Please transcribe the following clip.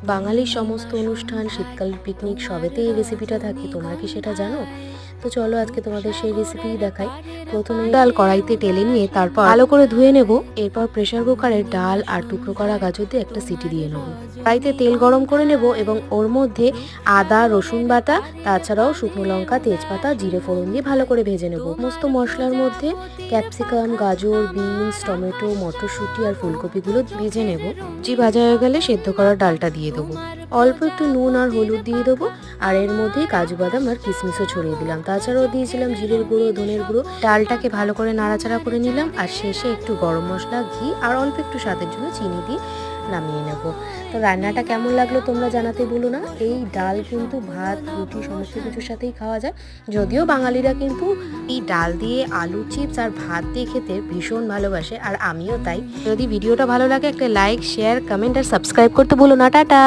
বাঙালির সমস্ত অনুষ্ঠান, শীতকালের পিকনিক সবেতেই এই রেসিপিটা থাকে। তোমরা কি সেটা জানো? তো চলো আজকে তোমাদের সেই রেসিপিই দেখাই। প্রথমে ডাল কড়াইতে ঢেলে নিয়ে তারপর ভালো করে ধুয়ে নেব। এরপর প্রেসার কুকারে ডাল আর টুকরো করা গাজর দিয়ে একটা সিটি দিয়ে নেব। কড়াইতে তেল গরম করে নেব এবং ওর মধ্যে আদা, রসুন বাটা, তাছাড়াও শুকনো লঙ্কা, তেজপাতা, জিরে ফোড়ন দিয়ে ভালো করে ভেজে নেব। সমস্ত মশলার মধ্যে ক্যাপসিকাম, গাজর, বিনস, টমেটো, মটরশুঁটি আর ফুলকপিগুলো ভেজে নেব। ভাজা হয়ে গেলে সেদ্ধ করা ডালটা দিয়ে দেবো। অল্প একটু নুন আর হলুদ দিয়ে দেবো, আর এর মধ্যে কাজু বাদাম আর কিশমিশও ছড়িয়ে দিলাম। তাছাড়াও দিয়েছিলাম জিরের গুঁড়ো, ধনের গুঁড়ো। ডালটাকে ভালো করে নাড়াচাড়া করে নিলাম, আর শেষে একটু গরম মশলা, ঘি আর অল্প একটু স্বাদের জন্য চিনি দিয়ে নামিয়ে নেব। তো রান্নাটা কেমন লাগলো তোমরা জানাতে ভুলো না। এই ডাল কিন্তু ভাত, রুটি সমস্ত কিছুর সাথেই খাওয়া যায়। যদিও বাঙালিরা কিন্তু এই ডাল দিয়ে আলু চিপস আর ভাত দিয়ে খেতে ভীষণ ভালোবাসে, আর আমিও তাই। যদি ভিডিওটা ভালো লাগে একটা লাইক, শেয়ার, কমেন্ট আর সাবস্ক্রাইব করতে ভুলো না। টাটা।